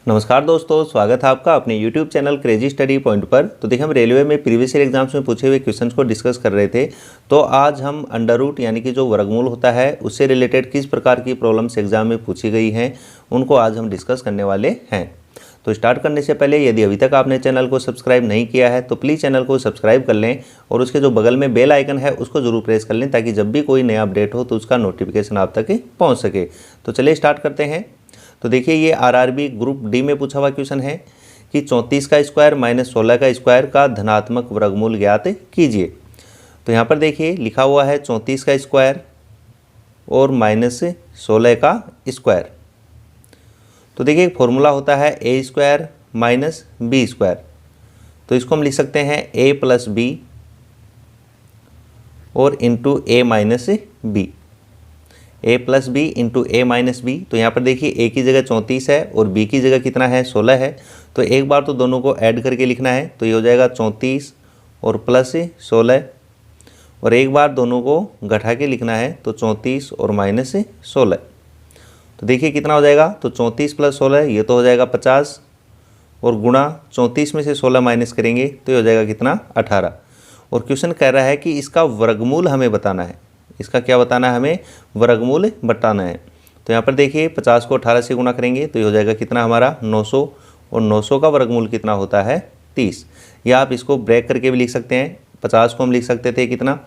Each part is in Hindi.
नमस्कार दोस्तों, स्वागत है आपका अपने YouTube channel crazy study point पर। तो देखिए, हम रेलवे में प्रीवियस ईयर एग्जाम्स में पूछे हुए क्वेश्चंस को डिस्कस कर रहे थे। तो आज हम अंडर रूट यानी कि जो वर्गमूल होता है उससे रिलेटेड किस प्रकार की प्रॉब्लम्स एग्जाम में पूछी गई हैं उनको आज हम डिस्कस करने वाले हैं। तो स्टार्ट करने से पहले यदि अभी तक आपने चैनल को सब्सक्राइब नहीं किया है तो प्लीज़ चैनल को सब्सक्राइब कर लें और उसके जो बगल में बेल आइकन है उसको जरूर प्रेस कर लें ताकि जब भी कोई नया अपडेट हो तो उसका नोटिफिकेशन आप तक पहुँच सके। तो चलिए स्टार्ट करते हैं। तो देखिए, ये आरआरबी ग्रुप डी में पूछा हुआ क्वेश्चन है कि 34 का स्क्वायर माइनस 16 का स्क्वायर का धनात्मक वर्गमूल ज्ञात कीजिए। तो यहाँ पर देखिए लिखा हुआ है 34 का स्क्वायर और माइनस 16 का स्क्वायर। तो देखिए एक फॉर्मूला होता है A square minus B square. तो इसको हम लिख सकते हैं ए प्लस बी और इंटू ए माइनस बी, ए प्लस बी इंटू ए माइनस बी। तो यहाँ पर देखिए ए की जगह 34 है और बी की जगह कितना है 16 है। तो एक बार तो दोनों को ऐड करके लिखना है, तो ये हो जाएगा 34 और प्लस 16, और एक बार दोनों को घटा के लिखना है तो 34 और माइनस 16। तो देखिए कितना हो जाएगा, तो 34 प्लस 16 ये तो हो जाएगा 50, और गुणा 34 में से 16 माइनस करेंगे तो ये हो जाएगा कितना 18। और क्वेश्चन कह रहा है कि इसका वर्गमूल हमें बताना है। इसका क्या बताना है, हमें वर्गमूल बताना है। तो यहाँ पर देखिए 50 को 18 से गुणा करेंगे तो ये हो जाएगा कितना हमारा 900, और 900 का वर्गमूल कितना होता है 30। या आप इसको ब्रेक करके भी लिख सकते हैं। 50 को हम लिख सकते थे कितना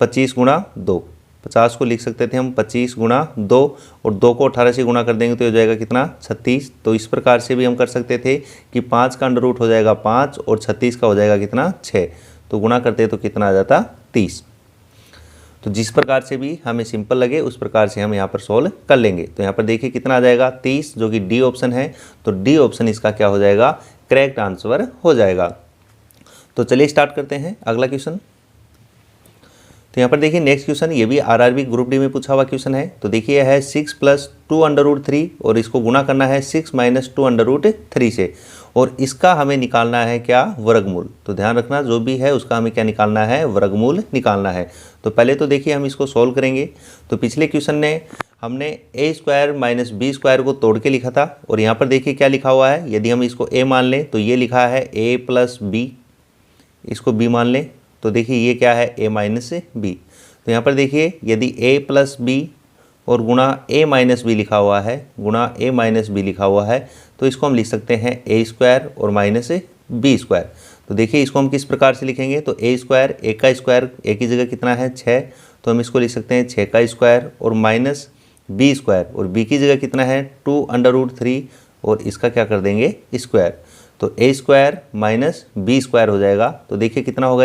25 गुणा 2, 50 को लिख सकते थे हम 25 गुणा 2, और 2 को 18 से गुणा कर देंगे तो हो जाएगा कितना 36। तो इस प्रकार से भी हम कर सकते थे कि 5 का अंडर रूट हो जाएगा 5 और 36 का हो जाएगा कितना 6। तो गुणा करते तो कितना आ जाता 30। तो जिस प्रकार से भी हमें सिंपल लगे उस प्रकार से हम यहाँ पर सॉल्व कर लेंगे। तो यहाँ पर देखिए कितना आ जाएगा 30, जो कि डी ऑप्शन है। तो डी ऑप्शन इसका क्या हो जाएगा, करेक्ट आंसर हो जाएगा। तो चलिए स्टार्ट करते हैं अगला क्वेश्चन। तो यहाँ पर देखिए नेक्स्ट क्वेश्चन, ये भी आरआरबी ग्रुप डी में पूछा हुआ क्वेश्चन है। तो देखिए यह है 6 प्लस 2 अंडर रूट 3 और इसको गुणा करना है 6 माइनस 2 अंडर रूट 3 से, और इसका हमें निकालना है क्या, वर्गमूल। तो ध्यान रखना जो भी है उसका हमें क्या निकालना है, वर्गमूल निकालना है। तो पहले तो देखिए हम इसको सॉल्व करेंगे। तो पिछले क्वेश्चन ने हमने ए स्क्वायर माइनस बी स्क्वायर को तोड़ के लिखा था, और यहाँ पर देखिए क्या लिखा हुआ है। यदि हम इसको ए मान लें तो ये लिखा है ए प्लस बी, इसको बी मान लें तो देखिए ये क्या है ए माइनस बी। तो यहाँ पर देखिए यदि ए प्लस बी और गुणा ए माइनस बी लिखा हुआ है, गुणा ए माइनस बी लिखा हुआ है, तो इसको हम लिख सकते हैं ए स्क्वायर और माइनस बी स्क्वायर। तो देखिए इसको हम किस प्रकार से लिखेंगे, तो ए स्क्वायर, ए का स्क्वायर, ए की जगह कितना है 6, तो हम इसको लिख सकते हैं 6 का स्क्वायर, और माइनस बी स्क्वायर, और बी की जगह कितना है 2 अंडर रूट 3, और इसका क्या कर देंगे स्क्वायर। तो ए स्क्वायर माइनस बी स्क्वायर हो जाएगा। तो देखिए कितना होगा,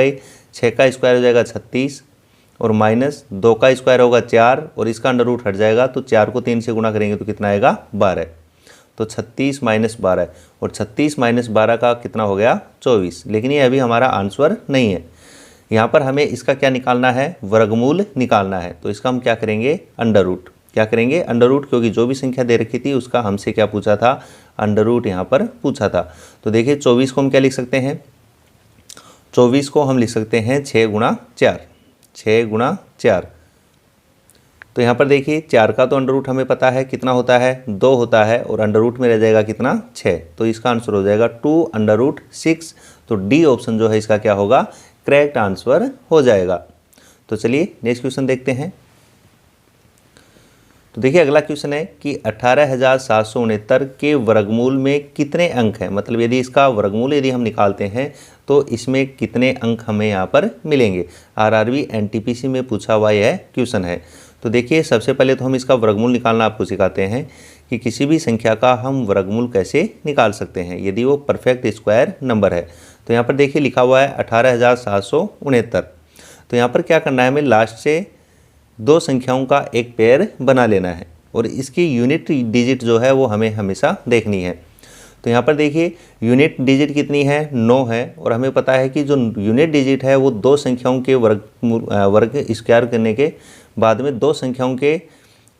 6 का स्क्वायर हो जाएगा 36, और माइनस 2 का स्क्वायर होगा 4, और इसका अंडर रूट हट जाएगा तो 4 को 3 से गुणा करेंगे तो कितना आएगा 12। तो 36 माइनस 12, और 36 माइनस 12 का कितना हो गया 24। लेकिन ये अभी हमारा आंसर नहीं है। यहाँ पर हमें इसका क्या निकालना है, वर्गमूल निकालना है। तो इसका हम क्या करेंगे, अंडर रूट। क्या करेंगे, अंडर रूट, क्योंकि जो भी संख्या दे रखी थी उसका हमसे क्या पूछा था, अंडर रूट यहाँ पर पूछा था। तो देखिए 24 को हम क्या लिख सकते हैं, 24 को हम लिख सकते हैं 6 गुणा 4, 6 गुणा 4। तो यहाँ पर देखिए 4 का तो अंडर रूट हमें पता है कितना होता है 2 होता है, और अंडर रूट में रह जाएगा कितना 6। तो इसका आंसर हो जाएगा 2 अंडर रूट 6। तो डी ऑप्शन जो है इसका क्या होगा, करेक्ट आंसर हो जाएगा। तो चलिए नेक्स्ट क्वेश्चन देखते हैं। तो देखिए अगला क्वेश्चन है कि 18,769 के वर्गमूल में कितने अंक हैं, मतलब यदि इसका वर्गमूल यदि हम निकालते हैं तो इसमें कितने अंक हमें यहाँ पर मिलेंगे। आरआरबी एनटीपीसी में पूछा हुआ यह क्वेश्चन है। तो देखिए सबसे पहले तो हम इसका वर्गमूल निकालना आपको सिखाते हैं कि किसी भी संख्या का हम वर्गमूल कैसे निकाल सकते हैं यदि वो परफेक्ट स्क्वायर नंबर है। तो यहाँ पर देखिए लिखा हुआ है 18,769। तो यहाँ पर क्या करना है, हमें लास्ट से 2 संख्याओं का एक पेयर बना लेना है, और इसकी यूनिट डिजिट जो है वो हमें हमेशा देखनी है। तो यहाँ पर देखिए यूनिट डिजिट कितनी है 9 है, और हमें पता है कि जो यूनिट डिजिट है वो 2 संख्याओं के वर्ग स्क्वायर करने के बाद में 2 संख्याओं के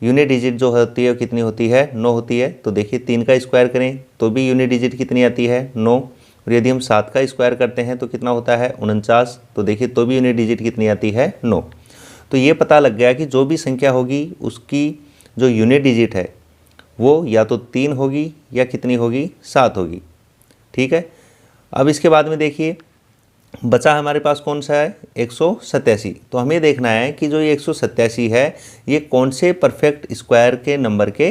यूनिट डिजिट जो होती है कितनी होती है 9 होती है। तो देखिए 3 का स्क्वायर करें तो भी यूनिट डिजिट कितनी आती है 9, और यदि हम 7 का स्क्वायर करते हैं तो कितना होता है 49। तो देखिए तो भी यूनिट डिजिट कितनी आती है 9। तो ये पता लग गया कि जो भी संख्या होगी उसकी जो यूनिट डिजिट है वो या तो 3 होगी या कितनी होगी, 7 होगी। ठीक है, अब इसके बाद में देखिए बचा हमारे पास कौन सा है, 187। तो हमें देखना है कि जो ये 187 है ये कौन से परफेक्ट स्क्वायर के नंबर के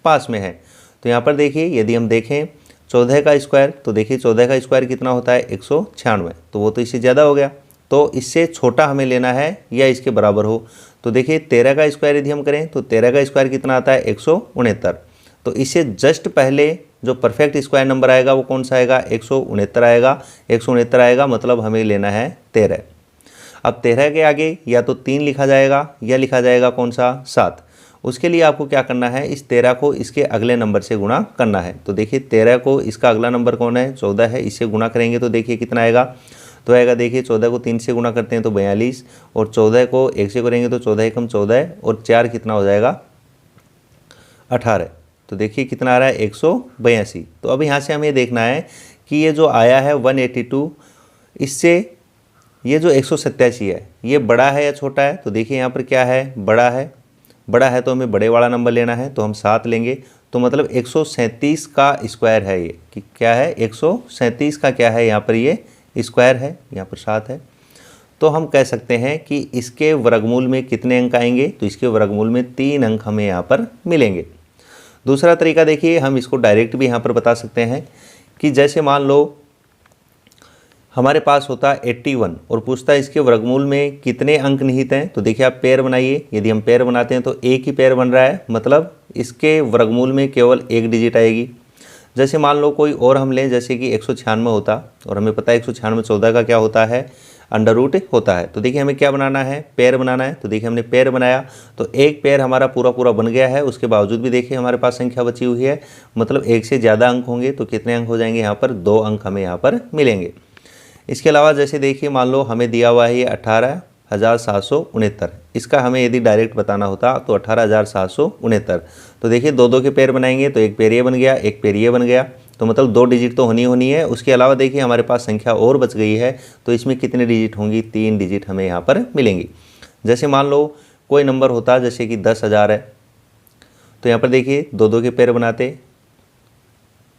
पास में है। तो यहाँ पर देखिए यदि हम देखें 14 का स्क्वायर, तो देखिए 14 का स्क्वायर कितना होता है, 196। तो वो तो इससे ज़्यादा हो गया, तो इससे छोटा हमें लेना है या इसके बराबर हो। तो देखिए 13 का स्क्वायर यदि हम करें तो 13 का स्क्वायर कितना आता है, 169। तो इससे जस्ट पहले जो परफेक्ट स्क्वायर नंबर आएगा वो कौन सा आएगा, 169 आएगा। 169 आएगा मतलब हमें लेना है 13। अब 13 के आगे या तो 3 लिखा जाएगा या लिखा जाएगा कौन सा, 7। उसके लिए आपको क्या करना है, इस 13 को इसके अगले नंबर से गुणा करना है। तो देखिए 13 को इसका अगला नंबर कौन है, 14 है, इससे गुणा करेंगे तो देखिए कितना आएगा, तो आएगा देखिए 14 को 3 से गुणा करते हैं तो 42, और 14 को 1 से करेंगे तो 14 एकम 14 और 4 कितना हो जाएगा, 18। तो देखिए कितना आ रहा है, 182। तो अब यहाँ से हमें देखना है कि ये जो आया है 182, इससे ये जो 187 है ये बड़ा है या छोटा है। तो देखिए यहाँ पर क्या है, बड़ा है। बड़ा है तो हमें बड़े वाला नंबर लेना है, तो हम 7 लेंगे। तो मतलब 137 का स्क्वायर है ये, कि क्या है, 137 का क्या है, यहाँ पर ये स्क्वायर है, यहाँ पर 7 है। तो हम कह सकते हैं कि इसके वर्गमूल में कितने अंक आएंगे, तो इसके वर्गमूल में 3 अंक हमें यहाँ पर मिलेंगे। दूसरा तरीका देखिए, हम इसको डायरेक्ट भी यहाँ पर बता सकते हैं कि जैसे मान लो हमारे पास होता 81 और पूछता है इसके वर्गमूल में कितने अंक निहित हैं। तो देखिए आप पेयर बनाइए, यदि हम पेयर बनाते हैं तो एक ही पेयर बन रहा है, मतलब इसके वर्गमूल में केवल एक डिजिट आएगी। जैसे मान लो कोई और हम लें, जैसे कि 196 होता, और हमें पता है 196 14 का क्या होता है, अंडर रूट होता है। तो देखिए हमें क्या बनाना है, पेयर बनाना है। तो देखिए हमने पेयर बनाया तो एक पेयर हमारा पूरा पूरा बन गया है। उसके बावजूद भी देखिए हमारे पास संख्या बची हुई है, मतलब एक से ज़्यादा अंक होंगे तो कितने अंक हो जाएंगे, यहाँ पर 2 अंक हमें यहाँ पर मिलेंगे। इसके अलावा जैसे देखिए मान लो हमें दिया हुआ है ये 18,769, इसका हमें यदि डायरेक्ट बताना होता तो 18,769। तो देखिए 2 के पेयर बनाएंगे तो एक पेयर ये बन गया, एक पेयर ये बन गया, तो मतलब 2 डिजिट तो होनी है। उसके अलावा देखिए हमारे पास संख्या और बच गई है, तो इसमें कितने डिजिट होंगी, 3 डिजिट हमें यहाँ पर मिलेंगी। जैसे मान लो कोई नंबर होता जैसे कि 10,000 है, तो यहाँ पर देखिए 2 के पेयर बनाते,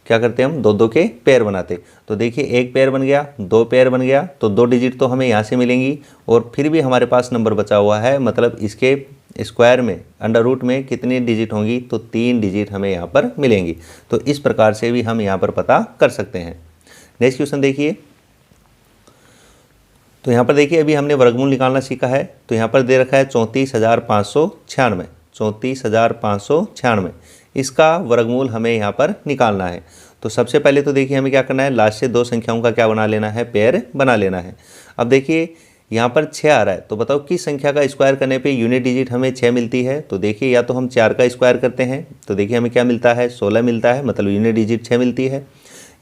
क्या करते हैं हम, 2 के पेयर बनाते। तो देखिए एक पेयर बन गया, 2 पेयर बन गया, तो 2 डिजिट तो हमें यहाँ से मिलेंगी, और फिर भी हमारे पास नंबर बचा हुआ है, मतलब इसके स्क्वायर में अंडर रूट में कितनी डिजिट होंगी, तो 3 डिजिट हमें यहाँ पर मिलेंगी। तो इस प्रकार से भी हम यहाँ पर पता कर सकते हैं। नेक्स्ट क्वेश्चन देखिए, तो यहाँ पर देखिए अभी हमने वर्गमूल निकालना सीखा है। तो यहाँ पर दे रखा है 34,596, 34,596, इसका वर्गमूल हमें यहाँ पर निकालना है। तो सबसे पहले तो देखिए हमें क्या करना है, लास्ट से 2 संख्याओं का क्या बना लेना है, पेयर बना लेना है। अब देखिए यहाँ पर 6 आ रहा है, तो बताओ किस संख्या का स्क्वायर करने पे यूनिट डिजिट हमें 6 मिलती है। तो देखिए या तो हम 4 का स्क्वायर करते हैं, तो देखिए हमें क्या मिलता है, 16 मिलता है, मतलब यूनिट डिजिट 6 मिलती है।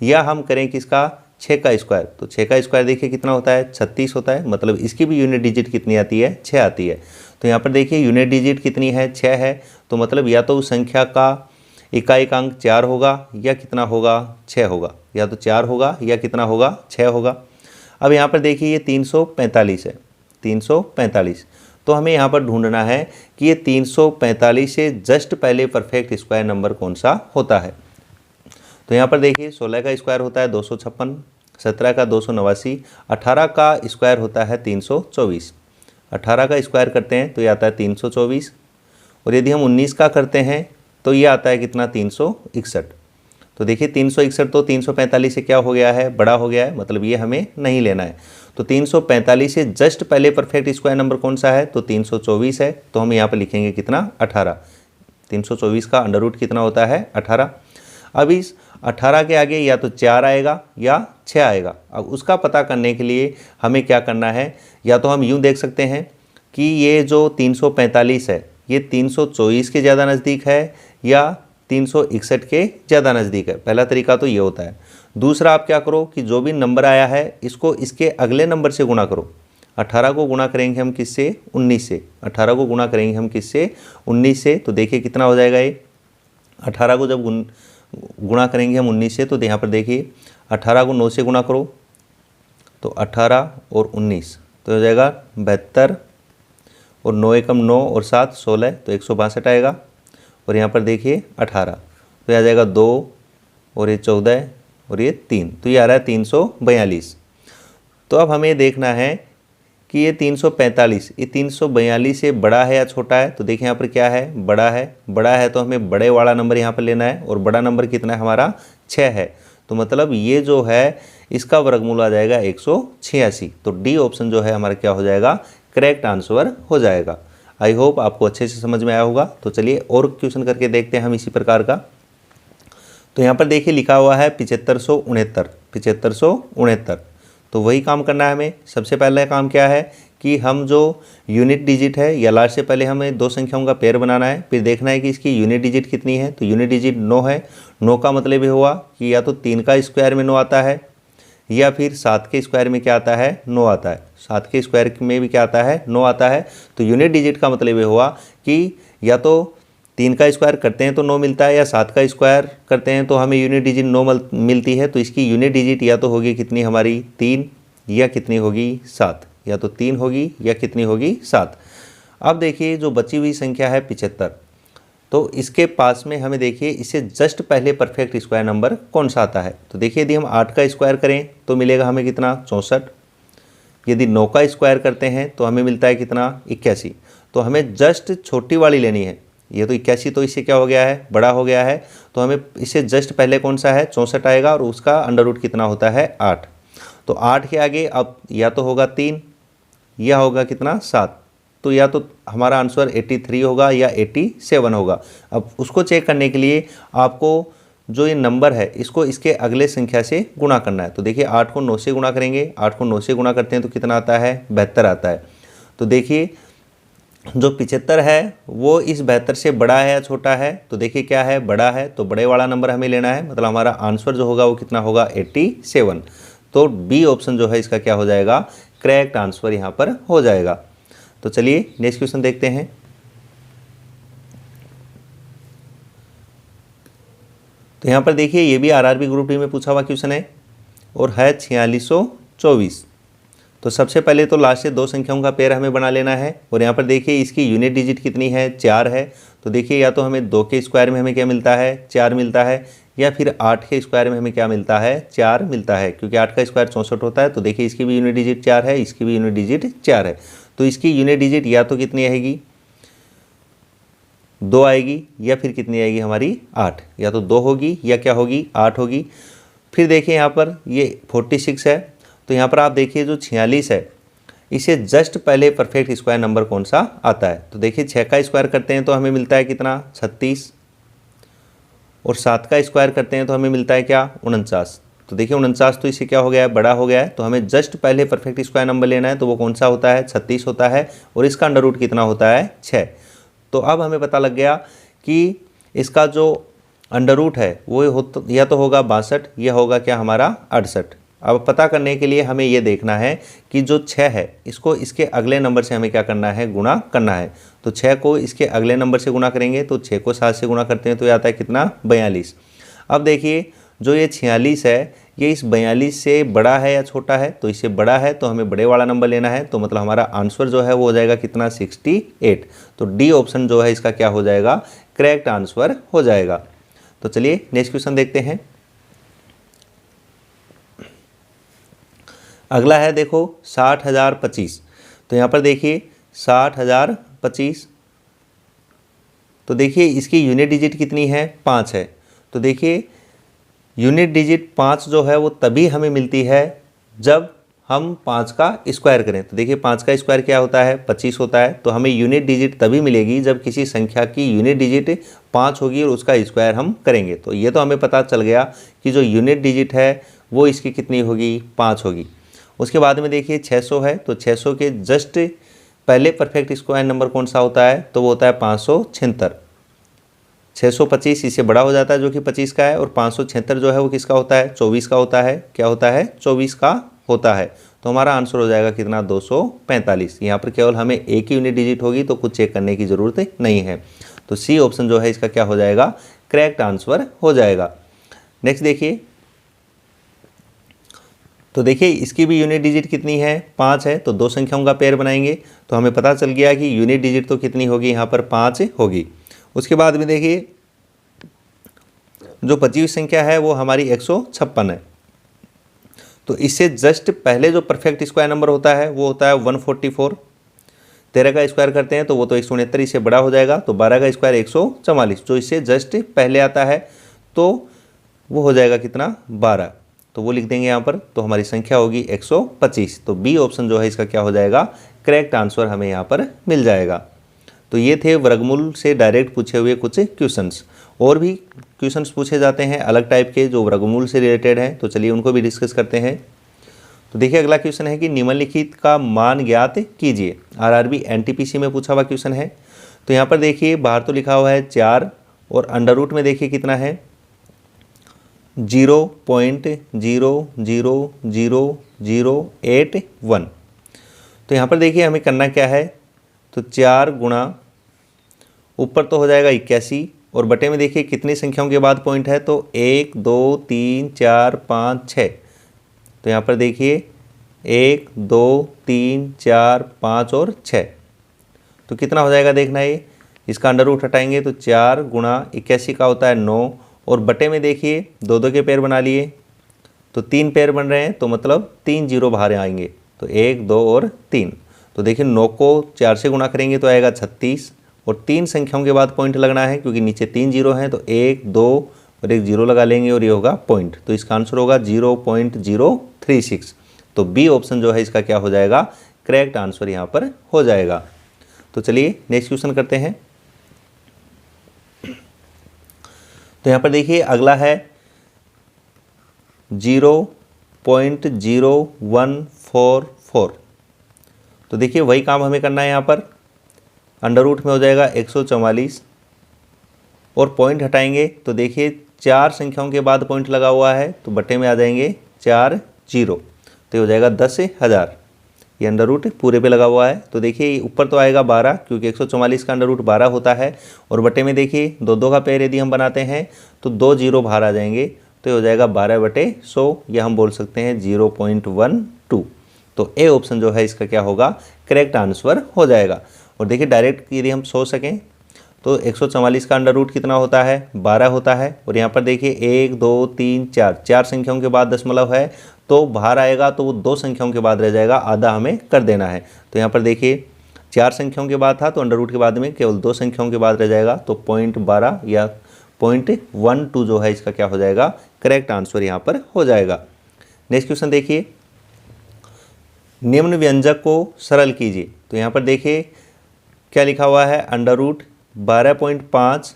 या हम करें किसका, 6 का स्क्वायर, तो 6 का स्क्वायर देखिए कितना होता है, 36 होता है, मतलब इसकी भी यूनिट डिजिट कितनी आती है, 6 आती है। तो यहाँ पर देखिए यूनिट डिजिट कितनी है, 6 है, तो मतलब या तो उस संख्या का इकाई अंक 4 होगा या कितना होगा, 6 होगा, या तो 4 होगा या कितना होगा, 6 होगा। अब यहाँ पर देखिए ये 345 है, 345, तो हमें यहाँ पर ढूंढना है कि ये 345 से जस्ट पहले परफेक्ट स्क्वायर नंबर कौन सा होता है। तो यहाँ पर देखिए 16 का स्क्वायर होता है 256, 17 का 289, 18 का स्क्वायर होता है 324, 18 का स्क्वायर करते हैं तो ये आता है 324, और यदि हम 19 का करते हैं तो ये आता है कितना, 361। तो देखिए 361 तो 345 से क्या हो गया है, बड़ा हो गया है, मतलब ये हमें नहीं लेना है। तो 345 से जस्ट पहले परफेक्ट स्क्वायर नंबर कौन सा है, तो 324 है, तो हम यहाँ पर लिखेंगे कितना, 18। 324 का अंडर रूट कितना होता है, 18। अब इस 18 के आगे या तो 4 आएगा या 6 आएगा। अब उसका पता करने के लिए हमें क्या करना है, या तो हम यूँ देख सकते हैं कि ये जो 345 है ये 324 के ज़्यादा नज़दीक है या 361 के ज़्यादा नज़दीक है। पहला तरीका तो ये होता है। दूसरा आप क्या करो कि जो भी नंबर आया है इसको इसके अगले नंबर से गुणा करो। 18 को गुणा करेंगे हम किससे, 19 से। 18 को गुणा करेंगे हम किससे, 19 से। तो देखिए कितना हो जाएगा ये, 18 को जब गुणा करेंगे हम 19 से, तो यहाँ पर देखिए 18 को 9 से गुणा करो तो 18 और 19 तो हो जाएगा 72, और 9 एकम 9 और 7 16, तो 162 आएगा। और यहाँ पर देखिए 18, तो ये आ जाएगा 2 और ये 14 और ये 3, तो ये आ रहा है 342। तो अब हमें देखना है कि ये 345, ये 342 से बड़ा है या छोटा है। तो देखिए यहाँ पर क्या है, बड़ा है। बड़ा है तो हमें बड़े वाला नंबर यहाँ पर लेना है, और बड़ा नंबर कितना है हमारा, 6 है। तो मतलब ये जो है इसका वर्गमूल आ जाएगा 186। तो डी ऑप्शन जो है हमारा क्या हो जाएगा, करेक्ट आंसर हो जाएगा। आई होप आपको अच्छे से समझ में आया होगा। तो चलिए और क्वेश्चन करके देखते हैं हम इसी प्रकार का। तो यहाँ पर देखिए लिखा हुआ है 7569। तो वही काम करना है हमें। सबसे पहला काम क्या है कि हम जो यूनिट डिजिट है या लास्ट से पहले हमें दो संख्याओं का पेयर बनाना है, फिर देखना है कि इसकी यूनिट डिजिट कितनी है। तो यूनिट डिजिट 9 है। 9 का मतलब ये हुआ कि या तो 3 का स्क्वायर में 9 आता है, या फिर 7 के स्क्वायर में क्या आता है, 9 आता है। 7 के स्क्वायर में भी क्या आता है, 9 आता है। तो यूनिट डिजिट का मतलब ये हुआ कि या तो 3 का स्क्वायर करते हैं तो 9 मिलता है, या 7 का स्क्वायर करते हैं तो हमें यूनिट डिजिट 9 मिलती है। तो इसकी यूनिट डिजिट या तो होगी कितनी हमारी, 3, या कितनी होगी, 7। या तो 3 होगी या कितनी होगी, 7। अब देखिए जो बची हुई संख्या है 75, तो इसके पास में हमें देखिए इससे जस्ट पहले परफेक्ट स्क्वायर नंबर कौन सा आता है। तो देखिए यदि हम 8 का स्क्वायर करें तो मिलेगा हमें कितना, 64। यदि 9 का स्क्वायर करते हैं तो हमें मिलता है कितना, 81। तो हमें जस्ट छोटी वाली लेनी है। ये तो 81, तो इससे क्या हो गया है, बड़ा हो गया है। तो हमें इससे जस्ट पहले कौन सा है, 64 आएगा, और उसका अंडर रूट कितना होता है, 8। तो 8 के आगे अब या तो होगा 3 या होगा कितना, 7। तो या तो हमारा आंसर 83 होगा या 87 होगा। अब उसको चेक करने के लिए आपको जो ये नंबर है इसको इसके अगले संख्या से गुणा करना है। तो देखिए 8 को 9 से गुणा करेंगे। 8 को 9 से गुणा करते हैं तो कितना आता है, 72 आता है। तो देखिए जो 75 है वो इस 72 से बड़ा है या छोटा है। तो देखिए क्या है, बड़ा है। तो बड़े वाला नंबर हमें लेना है, मतलब हमारा आंसर जो होगा वो कितना होगा, 87। तो बी ऑप्शन जो है इसका क्या हो जाएगा, करेक्ट आंसर यहाँ पर हो जाएगा। तो चलिए नेक्स्ट क्वेश्चन देखते हैं। तो यहाँ पर देखिए ये भी आरआरबी ग्रुप डी में पूछा हुआ क्वेश्चन है, और है 4624। तो सबसे पहले तो लास्ट से दो संख्याओं का पेयर हमें बना लेना है, और यहाँ पर देखिए इसकी यूनिट डिजिट कितनी है, 4 है। तो देखिए या तो हमें 2 के स्क्वायर में हमें क्या मिलता है, 4 मिलता है, या फिर 8 के स्क्वायर में हमें क्या मिलता है, 4 मिलता है, क्योंकि 8 का स्क्वायर 64 होता है। तो देखिए इसकी भी यूनिट डिजिट 4 है, इसकी भी यूनिट डिजिट 4 है। तो इसकी यूनिट डिजिट या तो कितनी आएगी, 2 आएगी, या फिर कितनी आएगी हमारी, 8। या तो 2 होगी या क्या होगी, 8 होगी। फिर देखिए यहाँ पर ये 46 है। तो यहाँ पर आप देखिए जो 46 है इसे जस्ट पहले परफेक्ट स्क्वायर नंबर कौन सा आता है। तो देखिए 6 का स्क्वायर करते हैं तो हमें मिलता है कितना, 36, और 7 का स्क्वायर करते हैं तो हमें मिलता है क्या, 49। तो देखिए 49 तो इससे क्या हो गया है, बड़ा हो गया है। तो हमें जस्ट पहले परफेक्ट स्क्वायर नंबर लेना है, तो वो कौन सा होता है, 36 होता है, और इसका अंडर रूट कितना होता है, 6। तो अब हमें पता लग गया कि इसका जो अंडर रूट है वो या तो होगा 62 या होगा क्या हमारा 68। अब पता करने के लिए हमें ये देखना है कि जो 6 है इसको इसके अगले नंबर से हमें क्या करना है, गुणा करना है। तो 6 को इसके अगले नंबर से गुणा करेंगे, तो 6 को 7 से गुणा करते हैं तो ये आता है कितना, 42। अब देखिए जो ये 46 है ये इस 42 से बड़ा है या छोटा है। तो इससे बड़ा है तो हमें बड़े वाला नंबर लेना है। तो मतलब हमारा आंसर जो है वो हो जाएगा कितना, 68। तो डी ऑप्शन जो है इसका क्या हो जाएगा, करेक्ट आंसर हो जाएगा। तो चलिए नेक्स्ट क्वेश्चन देखते हैं। अगला है देखो 60,025। तो यहाँ पर देखिए 60,025। तो देखिए इसकी यूनिट डिजिट कितनी है, 5 है। तो देखिए यूनिट डिजिट 5 जो है वो तभी हमें मिलती है जब हम 5 का स्क्वायर करें। तो देखिए 5 का स्क्वायर क्या होता है, 25 होता है। तो हमें यूनिट डिजिट तभी मिलेगी जब किसी संख्या की यूनिट डिजिट 5 होगी और उसका स्क्वायर हम करेंगे। तो ये तो हमें पता चल गया कि जो यूनिट डिजिट है वो इसकी कितनी होगी, 5 होगी। उसके बाद में देखिए 600 है। तो 600 के जस्ट पहले परफेक्ट स्क्वायर नंबर कौन सा होता है, तो वो होता है 576। 625 इससे बड़ा हो जाता है जो कि 25 का है, और 576 जो है वो किसका होता है, 24 का होता है। क्या होता है, 24 का होता है। तो हमारा आंसर हो जाएगा कितना, 245। यहाँ पर केवल हमें एक ही यूनिट डिजिट होगी तो कुछ चेक करने की ज़रूरत नहीं है। तो सी ऑप्शन जो है इसका क्या हो जाएगा, करेक्ट आंसर हो जाएगा। नेक्स्ट देखिए। तो देखिए इसकी भी यूनिट डिजिट कितनी है, 5 है। तो दो संख्याओं का पेयर बनाएंगे तो हमें पता चल गया कि यूनिट डिजिट तो कितनी होगी, यहाँ पर 5 होगी। उसके बाद में देखिए जो 25वीं संख्या है वो हमारी 156 है। तो इससे जस्ट पहले जो परफेक्ट स्क्वायर नंबर होता है वो होता है 144। 13 का स्क्वायर करते हैं तो वो तो 169, इससे बड़ा हो जाएगा। तो 12 का स्क्वायर 144, जो इससे जस्ट पहले आता है तो वो हो जाएगा कितना, 12। तो वो लिख देंगे यहाँ पर। तो हमारी संख्या होगी 125। तो बी ऑप्शन जो है इसका क्या हो जाएगा, करेक्ट आंसर हमें यहाँ पर मिल जाएगा। तो ये थे वर्गमूल से डायरेक्ट पूछे हुए कुछ क्वेश्चंस। और भी क्वेश्चंस पूछे जाते हैं अलग टाइप के जो वर्गमूल से रिलेटेड हैं, तो चलिए उनको भी डिस्कस करते हैं। तो देखिए अगला क्वेश्चन है कि निम्नलिखित का मान ज्ञात कीजिए। आरआरबी एनटीपीसी में पूछा हुआ क्वेश्चन है। तो यहाँ पर देखिए बाहर तो लिखा हुआ है 4 और अंडर रूट में देखिए कितना है 0.0000081। तो यहाँ पर देखिए हमें करना क्या है, तो 4 गुणा ऊपर तो हो जाएगा 81 और बटे में देखिए कितनी संख्याओं के बाद पॉइंट है, तो 1 2 3 4 5 6। तो यहाँ पर देखिए 1 2 3 4 5 और 6। तो कितना हो जाएगा देखना है, इसका अंडर रूट हटाएंगे तो 4 गुणा 81 का होता है 9 और बटे में देखिए 2 2 के पेयर बना लिए तो 3 पेयर बन रहे हैं, तो मतलब 3 जीरो बाहर आएंगे। तो 1 2 और 3। तो देखिए 9 को 4 से गुणा करेंगे तो आएगा 36 और 3 संख्याओं के बाद पॉइंट लगना है क्योंकि नीचे 3 जीरो हैं। तो 1 2 और एक जीरो लगा लेंगे और ये होगा पॉइंट। तो इसका आंसर होगा 0.036। तो बी ऑप्शन जो है इसका क्या हो जाएगा, करेक्ट आंसर यहाँ पर हो जाएगा। तो चलिए नेक्स्ट क्वेश्चन करते हैं। तो यहाँ पर देखिए अगला है 0.0144। तो देखिए वही काम हमें करना है। यहाँ पर अंडर रूट में हो जाएगा 144 और पॉइंट हटाएंगे तो देखिए 4 संख्याओं के बाद पॉइंट लगा हुआ है तो बटे में आ जाएंगे 4 जीरो, तो ये हो जाएगा 10,000। ये अंडर रूट पूरे पे लगा हुआ है। तो देखिए ऊपर तो आएगा 12 क्योंकि 144 का अंडर रूट 12 होता है और बटे में देखिए 2 2 का पेयर यदि हम बनाते हैं तो 2 जीरो बाहर आ जाएंगे, तो ये हो जाएगा 12/100 या हम बोल सकते हैं 0.12। तो ए ऑप्शन जो है इसका क्या होगा, करेक्ट आंसर हो जाएगा। और देखिए डायरेक्ट यदि हम सोच सकें तो 144 का अंडर रूट कितना होता है, 12 होता है। और यहाँ पर देखिए 1 2 3 4 4 संख्याओं के बाद दशमलव है तो बाहर आएगा तो वो 2 संख्याओं के बाद रह जाएगा, आधा हमें कर देना है। तो यहाँ पर देखिए 4 संख्याओं के बाद था तो अंडर रूट के बाद में केवल 2 संख्याओं के बाद रह जाएगा, तो 0.12 या 0.12 जो है इसका क्या हो जाएगा, करेक्ट आंसर यहाँ पर हो जाएगा। नेक्स्ट क्वेश्चन देखिए, निम्न व्यंजक को सरल कीजिए। तो यहाँ पर देखिए क्या लिखा हुआ है, अंडर रूट 12.5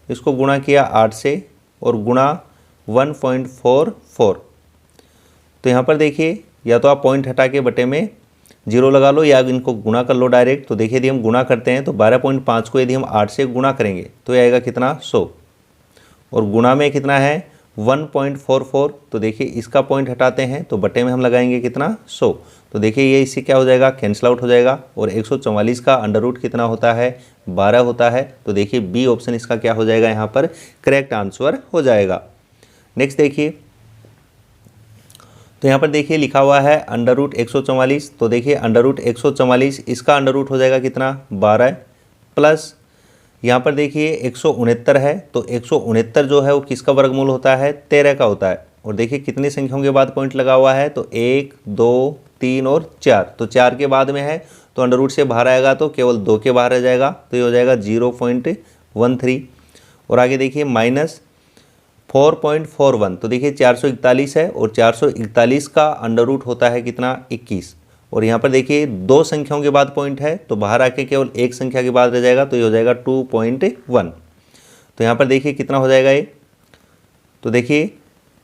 इसको गुणा किया 8 से और गुणा 1.44। तो यहाँ पर देखिए या तो आप पॉइंट हटा के बटे में 0 लगा लो या इनको गुणा कर लो डायरेक्ट। तो देखिए यदि हम गुणा करते हैं तो 12.5 को यदि हम 8 से गुणा करेंगे तो ये आएगा कितना, 100 और गुणा में कितना है 1.44। तो देखिए इसका पॉइंट हटाते हैं तो बटे में हम लगाएंगे कितना, 100। तो देखिए ये इससे क्या हो जाएगा, कैंसिल आउट हो जाएगा। और 144 का अंडर रूट कितना होता है, 12 होता है। तो देखिए बी ऑप्शन इसका क्या हो जाएगा, यहाँ पर करेक्ट आंसर हो जाएगा। नेक्स्ट देखिए, तो यहाँ पर देखिए लिखा हुआ है अंडर रूट 144। तो देखिए अंडर रूट 144 इसका अंडर रूट हो जाएगा कितना, 12 प्लस यहाँ पर देखिए 169 है तो 169 जो है वो किसका वर्गमूल होता है, 13 का होता है। और देखिए कितनी संख्याओं के बाद पॉइंट लगा हुआ है, तो 1 2 3 और 4। तो 4 के बाद में है तो अंडर रूट से बाहर आएगा तो केवल 2 के बाहर रह जाएगा, तो ये हो जाएगा 0.13। और आगे देखिए माइनस 4.41। तो देखिए 441 है और 441 का अंडर रूट होता है कितना, 21। और यहाँ पर देखिए 2 संख्याओं के बाद पॉइंट है तो बाहर आके केवल 1 संख्या के बाद रह जाएगा, तो ये हो जाएगा 2.1। तो यहाँ पर देखिए कितना हो जाएगा ये, तो देखिए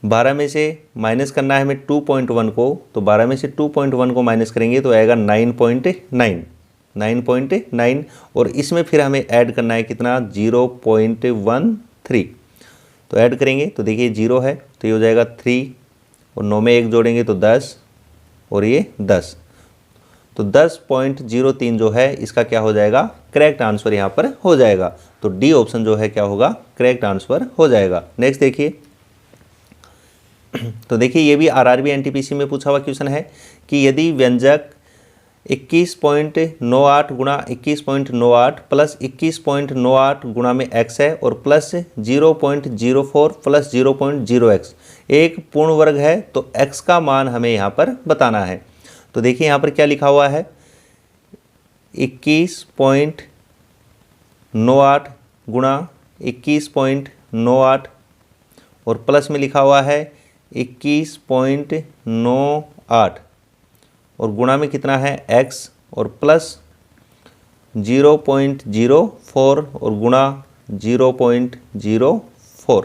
12 में से माइनस करना है हमें 2.1 को, तो 12 में से 2.1 को माइनस करेंगे तो आएगा 9.9। और इसमें फिर हमें ऐड करना है कितना, 0.13। तो ऐड करेंगे तो देखिए 0 है तो ये हो जाएगा 3 और 9 में 1 जोड़ेंगे तो 10 और ये 10। तो 10.03 जो है इसका क्या हो जाएगा, करेक्ट आंसर यहाँ पर हो जाएगा। तो डी ऑप्शन जो है क्या होगा, करेक्ट आंसर हो जाएगा। नेक्स्ट देखिए, तो देखिए ये भी आरआरबी एनटीपीसी में पूछा हुआ क्वेश्चन है कि यदि व्यंजक 21.98 गुणा 21.98 प्लस 21.98 गुणा में x है और प्लस 0.04 प्लस 0.0x एक पूर्ण वर्ग है, तो x का मान हमें यहाँ पर बताना है। तो देखिए यहाँ पर क्या लिखा हुआ है, 21.98 गुणा 21.98 और प्लस में लिखा हुआ है 21.98 और गुणा में कितना है x और प्लस 0.04 और गुणा 0.04।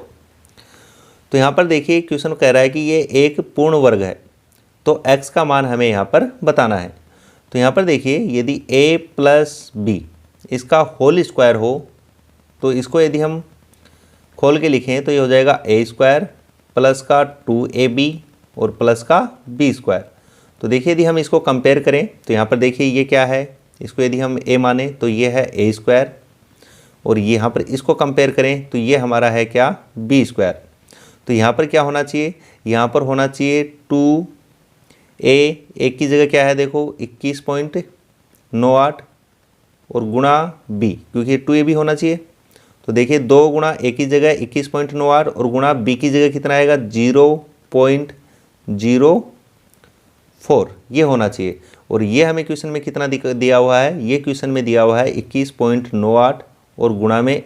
तो यहाँ पर देखिए क्वेश्चन कह रहा है कि ये एक पूर्ण वर्ग है, तो x का मान हमें यहाँ पर बताना है। तो यहाँ पर देखिए यदि a प्लस बी इसका होल स्क्वायर हो, तो इसको यदि हम खोल के लिखें तो ये हो जाएगा a स्क्वायर प्लस का 2ab और प्लस का b स्क्वायर। तो देखिए यदि हम इसको कंपेयर करें तो यहाँ पर देखिए ये क्या है, इसको यदि हम a माने तो ये है a स्क्वायर और ये यहाँ पर इसको कंपेयर करें तो ये हमारा है क्या, b स्क्वायर। तो यहाँ पर क्या होना चाहिए, यहाँ पर होना चाहिए 2a, एक की जगह क्या है देखो 21.98 और गुणा b, क्योंकि 2ab होना चाहिए। तो देखिए 2 गुणा a की जगह 21.98 और गुणा b की जगह कितना आएगा 0.04, ये होना चाहिए। और ये हमें क्वेश्चन में कितना दिया हुआ है, ये क्वेश्चन में दिया हुआ है 21.98 और गुणा में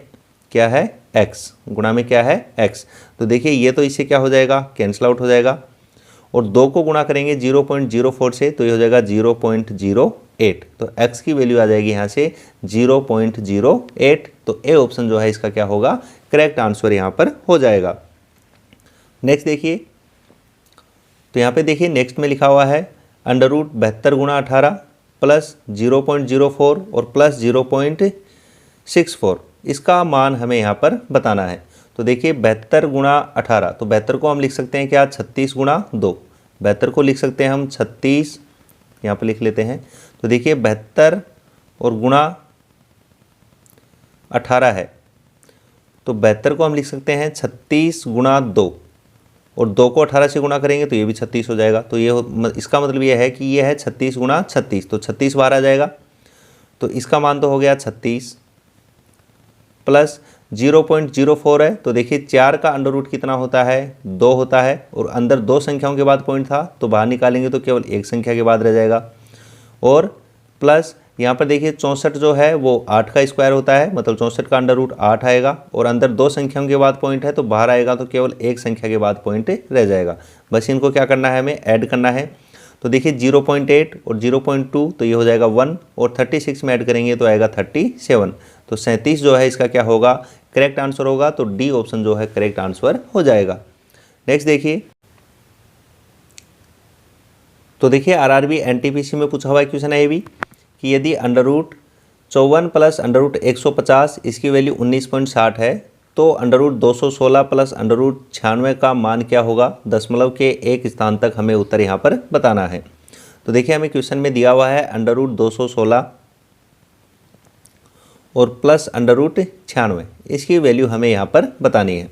क्या है x, गुणा में क्या है x। तो देखिए ये तो इससे क्या हो जाएगा, कैंसिल आउट हो जाएगा और 2 को गुणा करेंगे 0.04 से तो ये हो जाएगा 0.08। तो x की वैल्यू आ जाएगी यहाँ से 0.08। तो ए ऑप्शन जो है इसका क्या होगा, करेक्ट आंसर यहाँ पर हो जाएगा। नेक्स्ट देखिए, तो यहाँ पे देखिए नेक्स्ट में लिखा हुआ है √72 गुणा 18 प्लस 0.04 और प्लस 0.64, इसका मान हमें यहाँ पर बताना है। तो देखिए 72 गुणा 18, तो 72 को हम लिख सकते हैं क्या 36 गुणा 2, 72 को लिख सकते हैं हम 36, यहाँ पर लिख लेते हैं। तो देखिए 72 और गुणा 18 है, तो 72 को हम लिख सकते हैं 36 गुणा 2 और 2 को 18 से गुणा करेंगे तो ये भी 36 हो जाएगा। तो ये इसका मतलब ये है कि ये है 36 गुणा 36, तो 36 बाहर आ जाएगा। तो इसका मान तो हो गया 36 प्लस 0.04 है। तो देखिए 4 का अंडर रूट कितना होता है, 2 होता है और अंदर 2 संख्याओं के बाद पॉइंट था, तो बाहर निकालेंगे तो केवल एक संख्या के बाद रह जाएगा। और प्लस यहाँ पर देखिए 64 जो है वो 8 का स्क्वायर होता है, मतलब 64 का अंडर रूट 8 आएगा और अंदर 2 संख्याओं के बाद पॉइंट है, तो बाहर आएगा तो केवल एक संख्या के बाद पॉइंट रह जाएगा। बस इनको क्या करना है, हमें ऐड करना है। तो देखिए 0.8 और 0.2 तो ये हो जाएगा 1 और 36 में ऐड करेंगे तो आएगा 37। तो 37 जो है इसका क्या होगा, करेक्ट आंसर होगा। तो डी ऑप्शन जो है करेक्ट आंसर हो जाएगा। नेक्स्ट देखिए, तो देखिए आरआरबी एनटीपीसी में पूछा हुआ है क्वेश्चन है ये भी कि यदि √54 प्लस √150 इसकी वैल्यू 19.60 है, तो √216 प्लस √96 का मान क्या होगा, दशमलव के एक स्थान तक हमें उत्तर यहाँ पर बताना है। तो देखिए हमें क्वेश्चन में दिया हुआ है √216 और प्लस √96, इसकी वैल्यू हमें यहाँ पर बतानी है।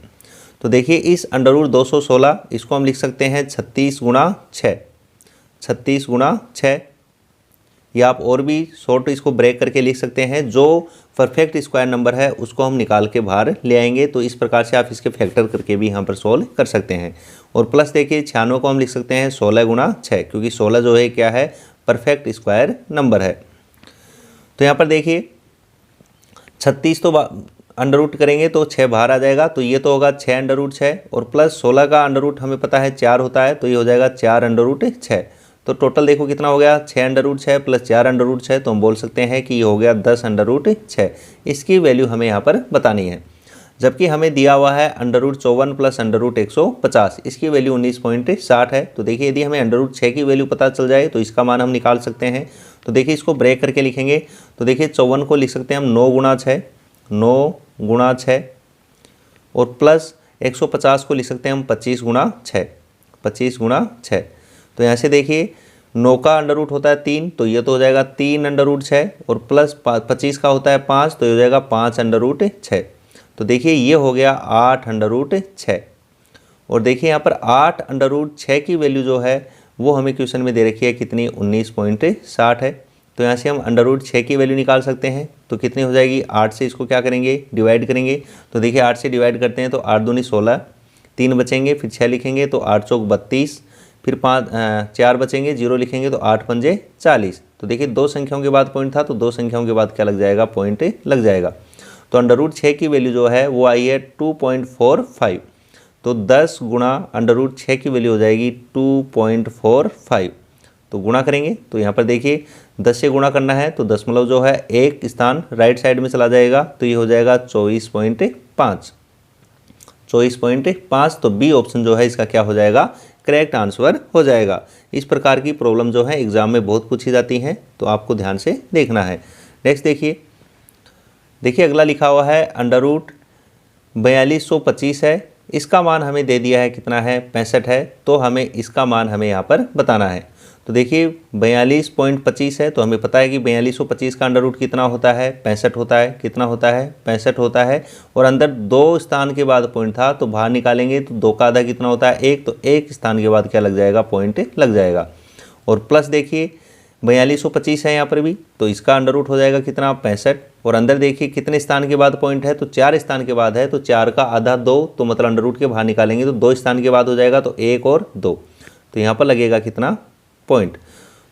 तो देखिए इस √216 इसको हम लिख सकते हैं 36 गुणा 6, 36 गुणा 6, या आप और भी शॉर्ट इसको ब्रेक करके लिख सकते हैं। जो परफेक्ट स्क्वायर नंबर है उसको हम निकाल के बाहर ले आएंगे, तो इस प्रकार से आप इसके फैक्टर करके भी यहाँ पर सोल्व कर सकते हैं। और प्लस देखिए 96 को हम लिख सकते हैं 16 गुणा 6, क्योंकि 16 जो है क्या है, परफेक्ट स्क्वायर नंबर है। तो यहाँ पर देखिए 36 तो अंडर रूट करेंगे तो 6 बाहर आ जाएगा, तो ये तो होगा 6 अंडर रूट 6 और प्लस 16 का अंडर रूट हमें पता है 4 होता है, तो ये हो जाएगा 4 अंडर रूट 6। तो टोटल देखो कितना हो गया, 6 under root 6 plus 4 under root 6, तो हम बोल सकते हैं कि ये हो गया 10 अंडर रूट 6। इसकी वैल्यू हमें यहाँ पर बतानी है। जबकि हमें दिया हुआ है √54 प्लस √150, इसकी वैल्यू 19.60 है। तो देखिए यदि हमें √6 की वैल्यू पता चल जाए तो इसका मान हम निकाल सकते हैं। तो देखिए इसको ब्रेक करके लिखेंगे, तो देखिए 54 को लिख सकते हैं हम 9 गुणा 6, 9 गुणा 6 और प्लस 150 को लिख सकते हैं हम 25 गुणा 6, 25 गुणा 6। तो यहाँ से देखिए 9 का अंडर रूट होता है 3, तो ये तो हो जाएगा 3 अंडर रूट 6 और प्लस 25 का होता है 5, तो ये हो जाएगा 5 अंडर रूट 6। तो देखिए ये हो गया 8 अंडर रूट 6। और देखिए यहाँ पर 8 अंडर रूट 6 की वैल्यू जो है वो हमें क्वेश्चन में दे रखी है कितनी, 19.60 है। तो यहाँ से हम अंडर रूट 6 की वैल्यू निकाल सकते हैं। तो कितनी हो जाएगी, 8 से इसको क्या करेंगे, डिवाइड करेंगे। तो देखिए 8 से डिवाइड करते हैं तो 8 दूनी 16, 3 बचेंगे, फिर 6 लिखेंगे तो 8 चौक 32, फिर 4 बचेंगे, 0 लिखेंगे तो 8 पंजे 40। तो देखिए 2 संख्याओं के बाद पॉइंट था तो 2 संख्याओं के बाद क्या लग जाएगा, पॉइंट लग जाएगा। तो अंडर रूट 6 की वैल्यू जो है वो आई है 2.45। तो 10 गुणा अंडर रूट 6 की वैल्यू हो जाएगी 2.45। तो गुणा करेंगे तो यहाँ पर देखिए 10 से गुणा करना है तो दशमलव जो है एक स्थान राइट साइड में चला जाएगा, तो ये हो जाएगा 24.5। 24.5। तो बी ऑप्शन जो है इसका क्या हो जाएगा, करेक्ट आंसर हो जाएगा। इस प्रकार की प्रॉब्लम जो है एग्जाम में बहुत पूछी जाती हैं, तो आपको ध्यान से देखना है। नेक्स्ट देखिए अगला लिखा हुआ है अंडर रूट 4225 है, इसका मान हमें दे दिया है कितना है, 65 है। तो हमें इसका मान हमें यहाँ पर बताना है। तो देखिए 42.25 है, तो हमें पता है कि 4225 का अंडर रूट कितना होता है, 65 होता है। कितना होता है, 65 होता है। और अंदर 2 स्थान के बाद पॉइंट था तो बाहर निकालेंगे तो 2 का आधा कितना होता है, 1। तो 1 स्थान के बाद क्या लग जाएगा, पॉइंट लग जाएगा। और प्लस देखिए 4225 है यहाँ पर भी, तो इसका अंडर रूट हो जाएगा कितना, 65। और अंदर देखिए कितने स्थान के बाद पॉइंट है, तो 4 स्थान के बाद है। तो 4 का आधा 2, तो मतलब अंडर रूट के बाहर निकालेंगे तो 2 स्थान के बाद हो जाएगा, तो 1 और 2। तो यहाँ पर लगेगा कितना, पॉइंट।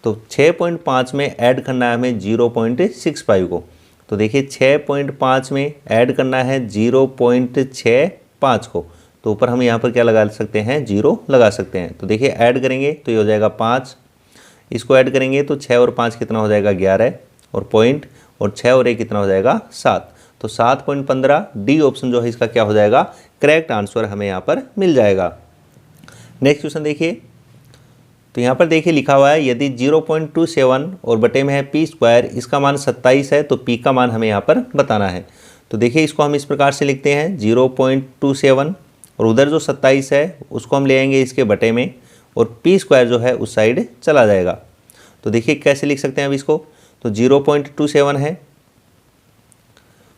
तो 6.5 में ऐड करना है हमें 0.65 को। तो देखिए 6.5 में ऐड करना है 0.65 को। तो ऊपर हम यहाँ पर क्या लगा सकते हैं, 0 लगा सकते हैं। तो देखिए ऐड करेंगे तो ये हो जाएगा 5, इसको ऐड करेंगे तो 6 और 5 कितना हो जाएगा, 11। और पॉइंट और 6 और 1 कितना हो जाएगा, 7। तो 7.15 डी ऑप्शन जो है इसका क्या हो जाएगा, करेक्ट आंसर हमें यहाँ पर मिल जाएगा। नेक्स्ट क्वेश्चन देखिए, तो यहाँ पर देखिए लिखा हुआ है यदि 0.27 और बटे में है पी स्क्वायर, इसका मान 27 है, तो पी का मान हमें यहाँ पर बताना है। तो देखिए इसको हम इस प्रकार से लिखते हैं 0.27 और उधर जो 27 है उसको हम ले आएंगे इसके बटे में, और पी स्क्वायर जो है उस साइड चला जाएगा। तो देखिए कैसे लिख सकते हैं अब इसको, तो 0.27 है,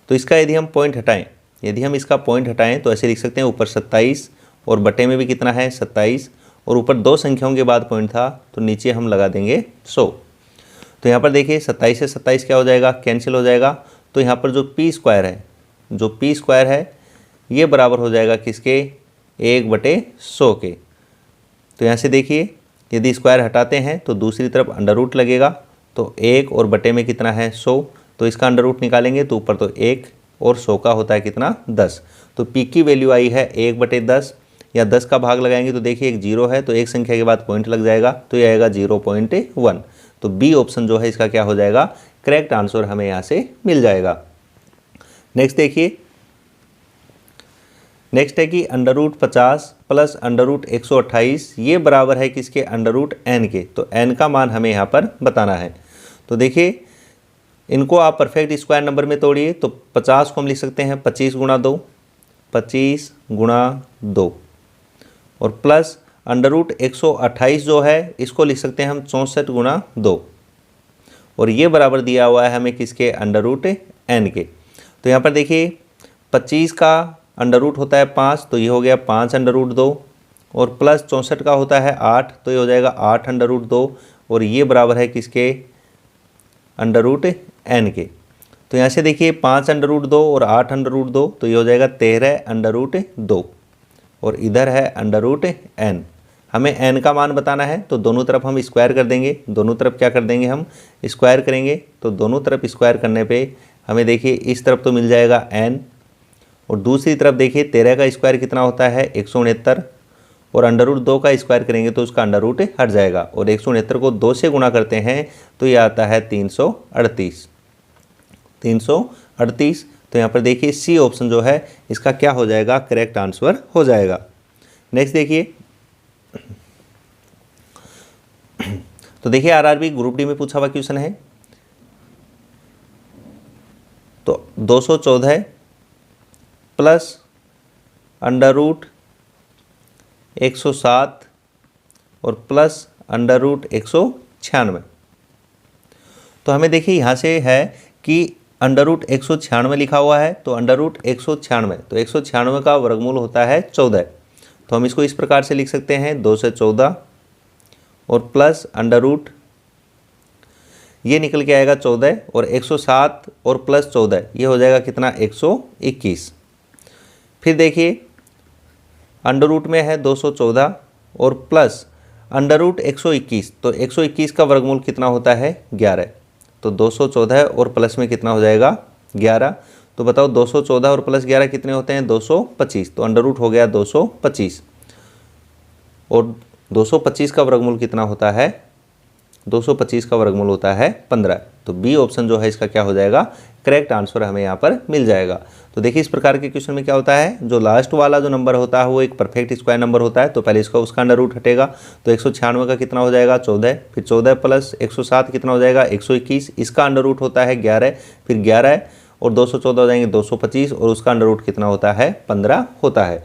तो इसका यदि हम पॉइंट हटाएं, यदि हम इसका पॉइंट हटाएं तो ऐसे लिख सकते हैं ऊपर 27 और बटे में भी कितना है, 27। और ऊपर 2 संख्याओं के बाद पॉइंट था तो नीचे हम लगा देंगे 100। तो यहाँ पर देखिए 27 से 27 क्या हो जाएगा, कैंसिल हो जाएगा। तो यहाँ पर जो पी स्क्वायर है, जो पी स्क्वायर है ये बराबर हो जाएगा किसके, 1/100 के। तो यहाँ से देखिए यदि स्क्वायर हटाते हैं तो दूसरी तरफ अंडर रूट लगेगा, तो 1 और बटे में कितना है, 100। तो इसका अंडर रूट निकालेंगे तो ऊपर तो 1 और 100 का होता है कितना, 10। तो पी की वैल्यू आई है 1/10, या 10 का भाग लगाएंगे तो देखिए एक 0 है, तो एक संख्या के बाद पॉइंट लग जाएगा, तो ये आएगा 0.1। तो बी ऑप्शन जो है इसका क्या हो जाएगा, करेक्ट आंसर हमें यहाँ से मिल जाएगा। नेक्स्ट देखिए, नेक्स्ट है कि under root 50 plus under root 128 ये बराबर है किसके, अंडर रूट एन के। तो एन का मान हमें यहाँ पर बताना है। तो देखिए इनको आप परफेक्ट स्क्वायर नंबर में तोड़िए, तो 50 को हम लिख सकते हैं 25 गुणा 2, 25 गुणा 2, और प्लस अंडर रूट 128 जो है इसको लिख सकते हैं हम 64 गुणा 2, और ये बराबर दिया हुआ है हमें किसके, अंडर रूट एन के। तो यहाँ पर देखिए 25 का अंडर रूट होता है 5, तो ये हो गया 5 अंडर रूट 2, और प्लस 64 का होता है 8, तो ये हो जाएगा 8 अंडर रूट 2, और ये बराबर है किसके, अंडर रूट एन के। तो यहाँ से देखिए 5 अंडर रूट 2 और 8 अंडर रूट 2, तो ये हो जाएगा 13 अंडर रूट 2, और इधर है अंडर रूट एन। हमें एन का मान बताना है, तो दोनों तरफ हम स्क्वायर कर देंगे। दोनों तरफ क्या कर देंगे, हम स्क्वायर करेंगे। तो दोनों तरफ स्क्वायर करने पे हमें देखिए इस तरफ तो मिल जाएगा एन, और दूसरी तरफ देखिए 13 का स्क्वायर कितना होता है, 169, और अंडर रूट 2 का स्क्वायर करेंगे तो उसका अंडर रूट हट जाएगा, और 169 को 2 से गुणा करते हैं तो ये आता है 338। 338। तो यहाँ पर देखिए सी ऑप्शन जो है इसका क्या हो जाएगा, करेक्ट आंसर हो जाएगा। नेक्स्ट देखिए, तो देखिए आरआरबी ग्रुप डी में पूछा हुआ क्वेश्चन है। तो 214 प्लस अंडर रूट 107 और प्लस अंडर रूट 196। तो हमें देखिए यहाँ से है कि अंडर रूट 196 लिखा हुआ है, तो अंडर रूट 196, तो 196 का वर्गमूल होता है 14। तो हम इसको इस प्रकार से लिख सकते हैं 2 से 14, और प्लस अंडर रूट ये निकल के आएगा 14 और 107 और प्लस 14 ये हो जाएगा कितना 121। फिर देखिए अंडर रूट में है 214 और प्लस अंडर रूट 121, तो 121 का वर्गमूल कितना होता है 11। तो 214 और प्लस में कितना हो जाएगा 11। तो बताओ 214 और प्लस 11 कितने होते हैं 225। तो अंडर रूट हो गया 225 और 225 का वर्गमूल कितना होता है 225 का वर्गमूल होता है 15। तो बी ऑप्शन जो है इसका क्या हो जाएगा करेक्ट आंसर हमें यहाँ पर मिल जाएगा। तो देखिए इस प्रकार के क्वेश्चन में क्या होता है, जो लास्ट वाला जो नंबर होता है वो एक परफेक्ट स्क्वायर नंबर होता है, तो पहले इसका उसका अंडर रूट हटेगा। तो 196 का कितना हो जाएगा 14, फिर 14 प्लस 107 कितना हो जाएगा 121, इसका अंडर रूट होता है 11, फिर 11 और 214 हो जाएंगे 225 और उसका अंडर रूट कितना होता है 15 होता है।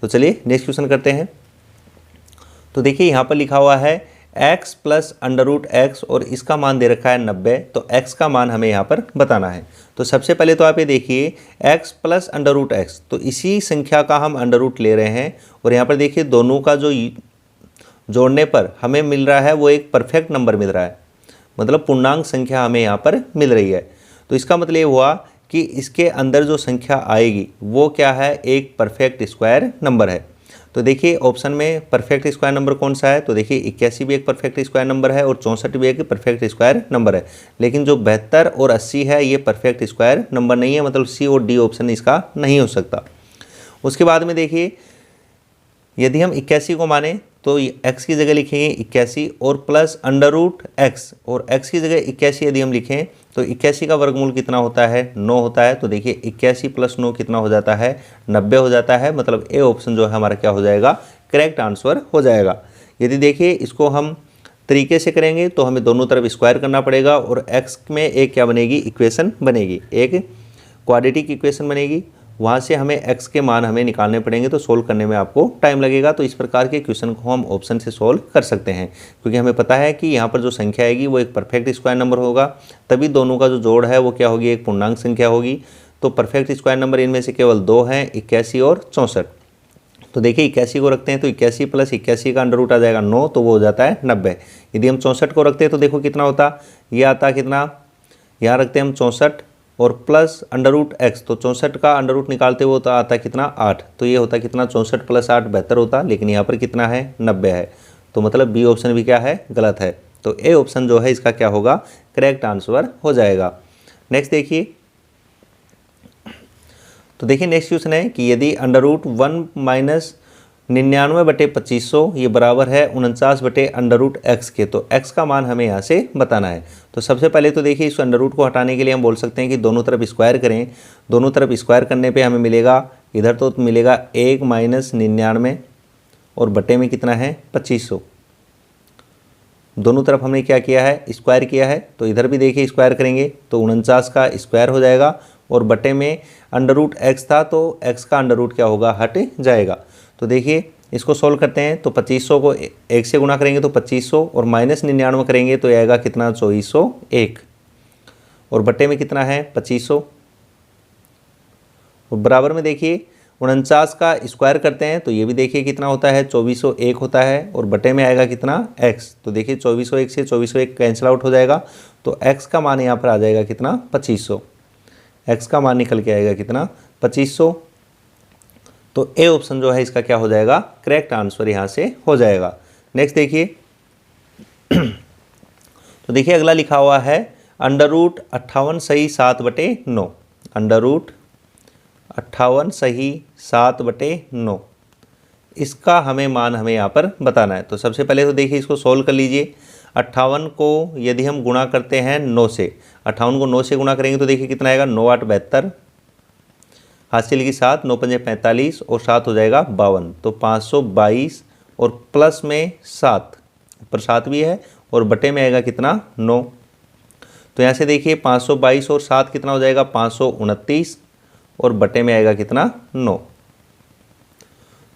तो चलिए नेक्स्ट क्वेश्चन करते हैं। तो देखिए यहाँ पर लिखा हुआ है x plus under root x और इसका मान दे रखा है 90, तो x का मान हमें यहाँ पर बताना है। तो सबसे पहले तो आप ये देखिए x plus under root x, तो इसी संख्या का हम अंडर रूट ले रहे हैं और यहाँ पर देखिए दोनों का जो जोड़ने पर हमें मिल रहा है वो एक परफेक्ट नंबर मिल रहा है, मतलब पूर्णांक संख्या हमें यहाँ पर मिल रही है। तो इसका मतलब ये हुआ कि इसके अंदर जो संख्या आएगी वो क्या है एक परफेक्ट स्क्वायर नंबर है। तो देखिए ऑप्शन में परफेक्ट स्क्वायर नंबर कौन सा है, तो देखिए 81 भी एक परफेक्ट स्क्वायर नंबर है और 64 भी एक परफेक्ट स्क्वायर नंबर है, लेकिन जो 72 और 80 है ये परफेक्ट स्क्वायर नंबर नहीं है, मतलब सी और डी ऑप्शन इसका नहीं हो सकता। उसके बाद में देखिए यदि हम 81 को माने तो x की जगह लिखेंगे 81 और प्लस अंडर रूट x, और x की जगह 81 यदि हम लिखें तो 81 का वर्गमूल कितना होता है 9 होता है। तो देखिए 81 प्लस 9 कितना हो जाता है 90 हो जाता है, मतलब ए ऑप्शन जो है हमारा क्या हो जाएगा करेक्ट आंसर हो जाएगा। यदि देखिए इसको हम तरीके से करेंगे तो हमें दोनों तरफ स्क्वायर करना पड़ेगा और x में एक क्या बनेगी इक्वेशन बनेगी, एक क्वाड्रेटिक इक्वेशन बनेगी, वहाँ से हमें x के मान हमें निकालने पड़ेंगे, तो सोल्व करने में आपको टाइम लगेगा। तो इस प्रकार के क्वेश्चन को हम ऑप्शन से सोल्व कर सकते हैं, क्योंकि हमें पता है कि यहाँ पर जो संख्या आएगी वो एक परफेक्ट स्क्वायर नंबर होगा, तभी दोनों का जो जोड़ है वो क्या होगी एक पूर्णांक संख्या होगी। तो परफेक्ट स्क्वायर नंबर इनमें से केवल दो हैं 81 और 64। तो देखिए 81 को रखते हैं तो 81 प्लस 81 का अंडर रूट आ जाएगा 9, तो वो हो जाता है 90। यदि हम 64 को रखते हैं तो देखो कितना होता, ये आता कितना, यहाँ रखते हैं हम 64 और प्लस अंडर रूट एक्स, तो 64 का अंडर रूट निकालते हुए तो आता है कितना 8, तो ये होता कितना 64 प्लस 8 72 होता, लेकिन यहाँ पर कितना है 90 है। तो मतलब बी ऑप्शन भी क्या है गलत है। तो ए ऑप्शन जो है इसका क्या होगा करेक्ट आंसर हो जाएगा। नेक्स्ट देखिए, तो देखिए नेक्स्ट क्वेश्चन है कि यदि अंडर रूट 1 माइनस 99/2500 ये बराबर है 49 अंडर रूट एक्स के, तो एक्स का मान हमें यहाँ से बताना है। तो सबसे पहले तो देखिए इस अंडर रूट को हटाने के लिए हम बोल सकते हैं कि दोनों तरफ स्क्वायर करें। दोनों तरफ स्क्वायर करने पे हमें मिलेगा, इधर तो मिलेगा 1 माइनस 99 और बटे में कितना है 2500। दोनों तरफ हमने क्या किया है स्क्वायर किया है, तो इधर भी देखिए स्क्वायर करेंगे तो 49 का स्क्वायर हो जाएगा और बटे में अंडर रूट एक्स था तो एक्स का अंडर रूट क्या होगा हट जाएगा। तो देखिए इसको सोल्व करते हैं तो 2500 को 1 से गुना करेंगे तो 2500 और माइनस 99 करेंगे तो आएगा कितना 2401 और बटे में कितना है 2500 और बराबर में देखिए 49 का स्क्वायर करते हैं तो ये भी देखिए कितना होता है 2401 होता है और बटे में आएगा कितना x। तो देखिए 2401 से 2401 कैंसिल आउट हो जाएगा, तो x का मान यहाँ पर आ जाएगा कितना 2500, x का मान निकल के आएगा कितना 2500। तो ए ऑप्शन जो है इसका क्या हो जाएगा करेक्ट आंसर यहाँ से हो जाएगा। नेक्स्ट देखिए, तो देखिए अगला लिखा हुआ है अंडर रूट 58 सही 7/9, अंडर रूट 58 सही 7/9 इसका हमें मान हमें यहाँ पर बताना है। तो सबसे पहले तो देखिए इसको सोल्व कर लीजिए। 58 को यदि हम गुणा करते हैं 9 से, 58 को 9 से गुणा करेंगे तो देखिए कितना आएगा 9 8 72, हाथ से लिखी 7, 9 5 45 और 7 हो जाएगा 52, तो 522 और प्लस में 7, ऊपर 7 भी है और बटे में आएगा कितना 9। तो यहाँ से देखिए 522 और 7 कितना हो जाएगा 529 और बटे में आएगा कितना 9।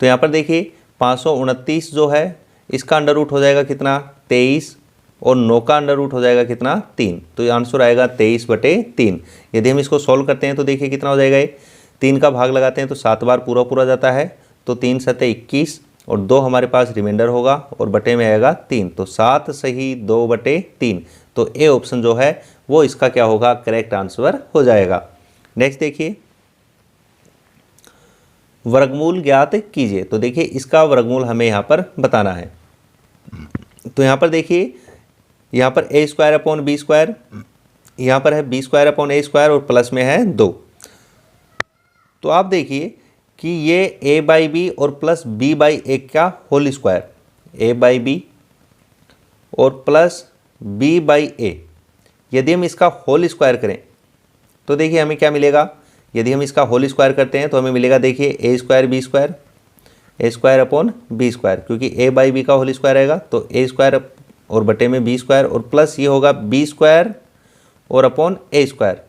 तो यहाँ पर देखिए 529 जो है इसका अंडर रूट हो जाएगा कितना 23 और 9 का अंडर रूट हो जाएगा कितना 3, तो आंसर आएगा 23/3। यदि हम इसको सॉल्व करते हैं तो देखिए कितना हो जाएगा, ये 3 का भाग लगाते हैं तो 7 बार पूरा पूरा जाता है, तो 3 7 21 और 2 हमारे पास रिमाइंडर होगा और बटे में आएगा 3, तो 7 सही 2/3। तो ए ऑप्शन जो है वो इसका क्या होगा, करेक्ट आंसर हो जाएगा। नेक्स्ट देखिए, वर्गमूल ज्ञात कीजिए। तो देखिए इसका वर्गमूल हमें यहाँ पर बताना है। तो यहाँ पर देखिए, यहाँ पर A square upon B square, यहाँ पर है B square upon A square और प्लस में है 2। तो आप देखिए कि ये ए बाई बी और प्लस बी बाई ए का whole square, A by B और प्लस बी बाई ए, यदि हम इसका होल स्क्वायर करें तो देखिए हमें क्या मिलेगा। यदि हम इसका होल स्क्वायर करते हैं तो हमें मिलेगा, देखिए ए स्क्वायर अपॉन बी स्क्वायर, क्योंकि ए बाई बी का होल स्क्वायर आएगा तो ए स्क्वायर और बटे में बी स्क्वायर और प्लस ये होगा बी स्क्वायर और अपॉन ए स्क्वायर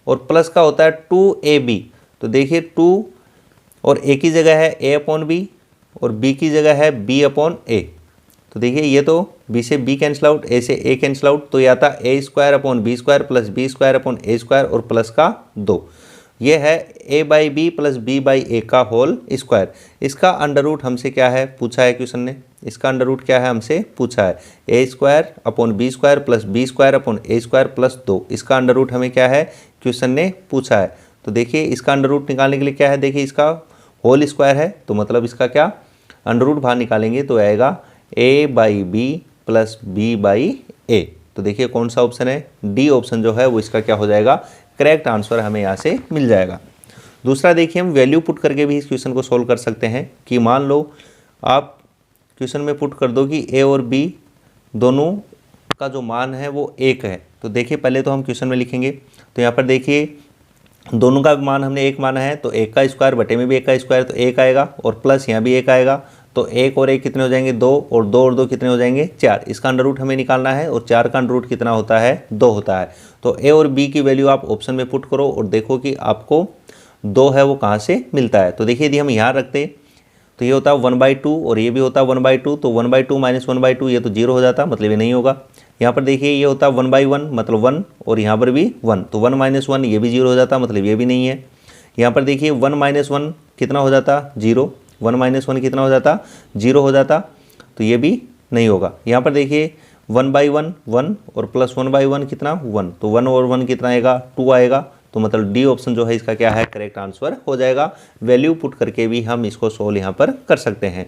और प्लस का होता है 2ab। तो देखिए 2 और ए की जगह है ए अपॉन बी और बी की जगह है बी अपॉन ए। तो देखिए ये तो बी से बी कैंसिल आउट, ए से ए कैंसिल आउट, तो या था A square upon B square plus B square upon A square और प्लस का 2। ये है A by B plus B by A का होल स्क्वायर। इसका अंडर रूट हमसे क्या है पूछा है क्वेश्चन ने, इसका अंडर रूट क्या है हमसे पूछा है, A square upon B square plus B square upon A square plus 2। इसका अंडर रूट हमें क्या है क्वेश्चन ने पूछा है। तो देखिए इसका अंडर रूट निकालने के लिए क्या है, देखिए इसका होल स्क्वायर है तो मतलब इसका क्या अंडर रूट बाहर निकालेंगे तो आएगा A by B plus B by A. तो देखिए कौन सा ऑप्शन है, डी ऑप्शन जो है वो इसका क्या हो जाएगा, करेक्ट आंसर हमें यहाँ से मिल जाएगा। दूसरा देखिए हम वैल्यू पुट करके भी इस क्वेश्चन को सोल्व कर सकते हैं कि मान लो आप क्वेश्चन में पुट कर दो कि ए और बी दोनों का जो मान है वो 1 है। तो देखिए पहले तो हम क्वेश्चन में लिखेंगे, तो यहाँ पर देखिए दोनों का मान हमने 1 माना है तो 1 का स्क्वायर बटे में भी 1 का स्क्वायर तो 1 आएगा और प्लस यहाँ भी 1 आएगा। तो 1 और 1 कितने हो जाएंगे 2 और 2 और 2 कितने हो जाएंगे 4। इसका अंडर रूट हमें निकालना है और 4 का अंडर रूट कितना होता है 2 होता है। तो ए और बी की वैल्यू आप ऑप्शन में पुट करो और देखो कि आपको 2 है वो कहाँ से मिलता है। तो देखिए यदि हम यहाँ रखते तो ये होता है 1/2 और ये भी होता है 1/2, तो 1/2 माइनस 1/2 ये तो 0 हो जाता, मतलब ये नहीं होगा। यहाँ पर देखिए ये होता है 1/1 मतलब 1 और यहाँ पर भी 1, तो 1 माइनस 1 ये भी 0 हो जाता, मतलब ये भी नहीं है। यहाँ पर देखिए 1 माइनस 1 कितना हो जाता 0, 1 माइनस 1 कितना हो जाता 0 हो जाता, तो ये भी नहीं होगा। यहाँ पर देखिए 1/1 1 और प्लस 1/1 कितना 1, तो 1 और 1 कितना आएगा 2 आएगा। तो मतलब डी ऑप्शन जो है इसका क्या है करेक्ट आंसर हो जाएगा। वैल्यू पुट करके भी हम इसको सोल्व यहाँ पर कर सकते हैं।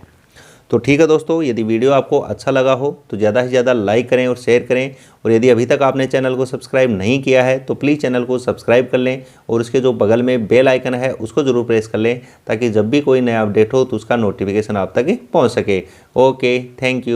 तो ठीक है दोस्तों, यदि वीडियो आपको अच्छा लगा हो तो ज़्यादा से ज़्यादा लाइक करें और शेयर करें, और यदि अभी तक आपने चैनल को सब्सक्राइब नहीं किया है तो प्लीज़ चैनल को सब्सक्राइब कर लें और उसके जो बगल में बेल आइकन है उसको ज़रूर प्रेस कर लें ताकि जब भी कोई नया अपडेट हो तो उसका नोटिफिकेशन आप तक पहुँच सके। Okay, thank you.